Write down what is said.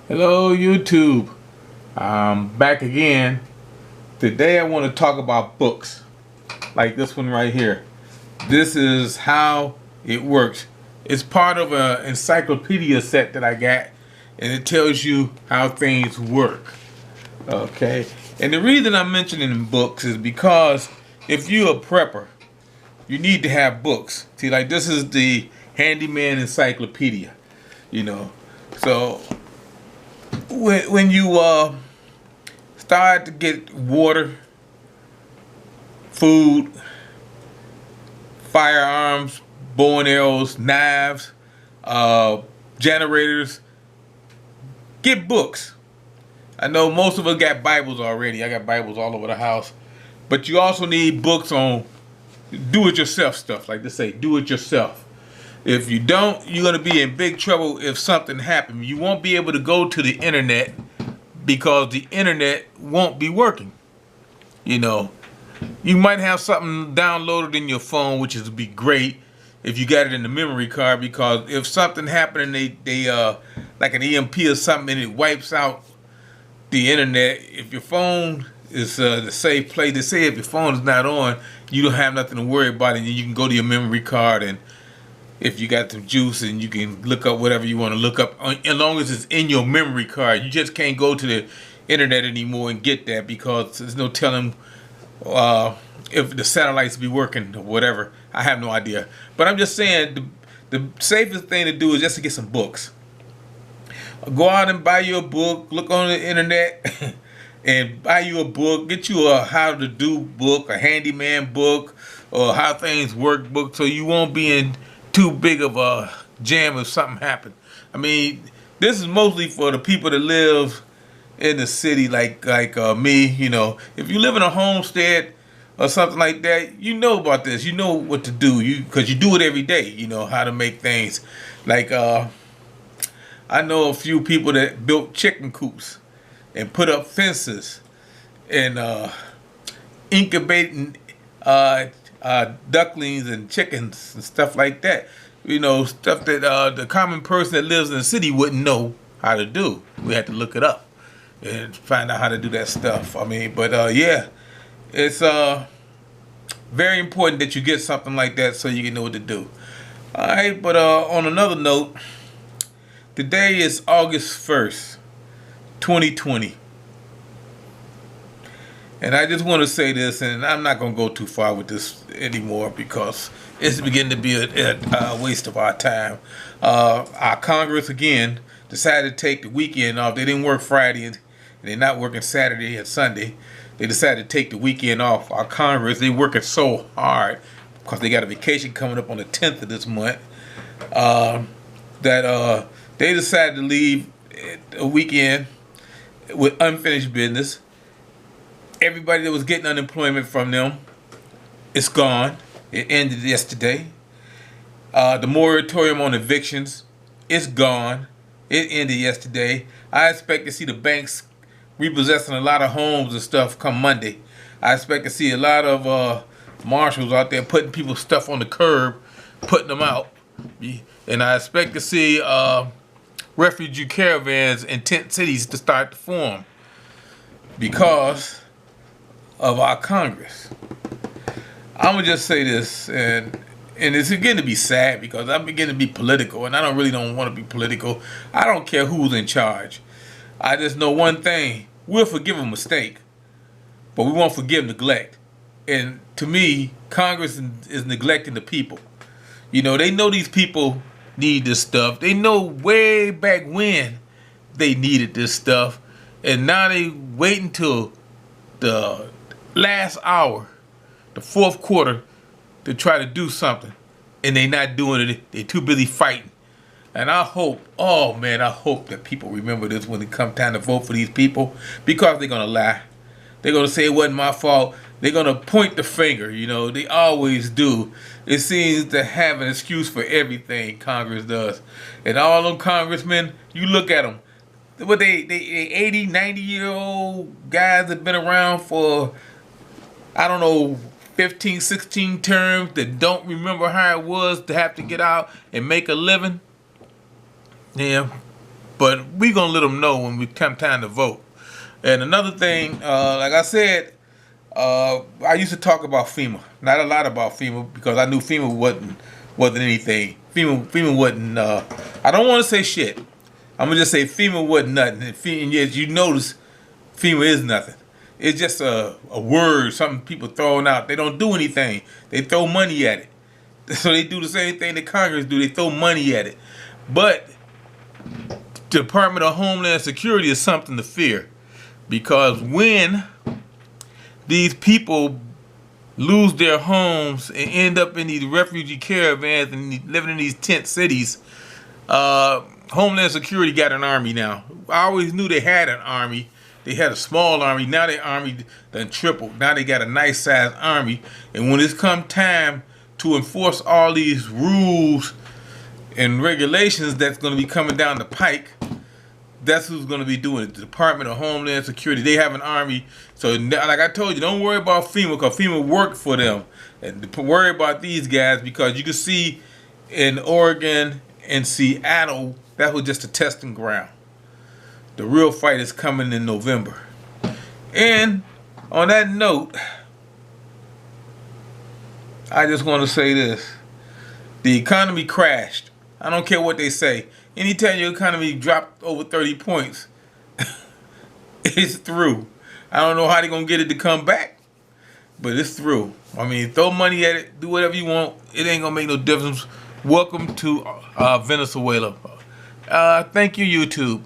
Hello YouTube. I'm back again. Today I want to talk about books like this one right here. This is how it works. It's part of an encyclopedia set that I got, and it tells you how things work. Okay. And the reason I'm mentioning books is because if you're a prepper, you need to have books. See, like this is the handyman encyclopedia, you know. So when you start to get water, food, firearms, bow and arrows, knives, generators, get books. I know most of us got Bibles already. I got Bibles all over the house. But you also need books on do-it-yourself stuff. Like they say, do it yourself. If you don't, you're going to be in big trouble if something happens. You won't be able to go to the internet because the internet won't be working. You know, you might have something downloaded in your phone, which would be great if you got it in the memory card, because if something happened and they like an EMP or something and it wipes out the internet, if your phone is the safe place, they say if your phone is not on, you don't have nothing to worry about, and you can go to your memory card, and if you got some juice, and you can look up whatever you want to look up, as long as it's in your memory card. You just can't go to the internet anymore and get that, because there's no telling if the satellites be working or whatever. I have no idea. But I'm just saying the safest thing to do is just to get some books. Go out and buy you a book, look on the internet and buy you a book. Get you a how to do book, a handyman book, or how things work book, so you won't be in too big of a jam if something happened. I mean, this is mostly for the people that live in the city, like me. You know, if you live in a homestead or something like that, you know about this. You know what to do. Because you do it every day. You know how to make things. Like I know a few people that built chicken coops and put up fences and incubating ducklings and chickens and stuff like that. You know, stuff that the common person that lives in the city wouldn't know how to do. We had to look it up and find out how to do that stuff. I mean, but yeah, it's very important that you get something like that so you can know what to do. All right, but on another note, today is August 1st, 2020. And I just want to say this, and I'm not going to go too far with this anymore because it's beginning to be a waste of our time. Our Congress, again, decided to take the weekend off. They didn't work Friday, and they're not working Saturday and Sunday. They decided to take the weekend off. Our Congress, they working so hard because they got a vacation coming up on the 10th of this month, that they decided to leave a weekend with unfinished business. Everybody that was getting unemployment from them, it's gone. It ended yesterday. The moratorium on evictions, it's gone. It ended yesterday. I expect to see the banks repossessing a lot of homes and stuff come Monday. I expect to see a lot of marshals out there putting people's stuff on the curb, putting them out. And I expect to see refugee caravans in tent cities to start to form because of our Congress. I'm gonna just say this, and it's beginning to be sad because I'm beginning to be political, and I don't want to be political. I don't care who's in charge. I just know one thing: we'll forgive a mistake, but we won't forgive neglect. And to me, Congress is neglecting the people. You know, they know these people need this stuff. They know way back when they needed this stuff, and now they wait until the last hour, the fourth quarter, to try to do something, and they not doing it. They too busy fighting. And I hope, oh man, I hope that people remember this when it comes time to vote for these people, because they're gonna lie. They're gonna say it wasn't my fault. They're gonna point the finger. You know, they always do. It seems to have an excuse for everything Congress does. And all them congressmen, you look at them. What they 80, 90-year-old guys that been around for, I don't know, 15, 16 terms, that don't remember how it was to have to get out and make a living. Yeah, But we gonna let them know when we come time to vote. And another thing, like I said, I used to talk about FEMA, not a lot about FEMA, because I knew FEMA wasn't anything. FEMA wasn't. I don't want to say shit. I'm gonna just say FEMA wasn't nothing. And yet you notice FEMA is nothing. It's just a word, something people throwing out. They don't do anything. They throw money at it. So they do the same thing that Congress do. They throw money at it. But Department of Homeland Security is something to fear, because when these people lose their homes and end up in these refugee caravans and living in these tent cities, Homeland Security got an army now. I always knew they had an army. They had a small army. Now their army done tripled. Now they got a nice sized army. And when it's come time to enforce all these rules and regulations that's going to be coming down the pike, that's who's going to be doing it. The Department of Homeland Security. They have an army. So like I told you, don't worry about FEMA, because FEMA worked for them. And worry about these guys, because you can see in Oregon and Seattle, that was just a testing ground. The real fight is coming in November. And on that note, I just want to say this. The economy crashed. I don't care what they say. Anytime your economy dropped over 30 points, it's through. I don't know how they're going to get it to come back, but it's through. I mean, throw money at it, do whatever you want. It ain't going to make no difference. Welcome to Venezuela. Thank you, YouTube.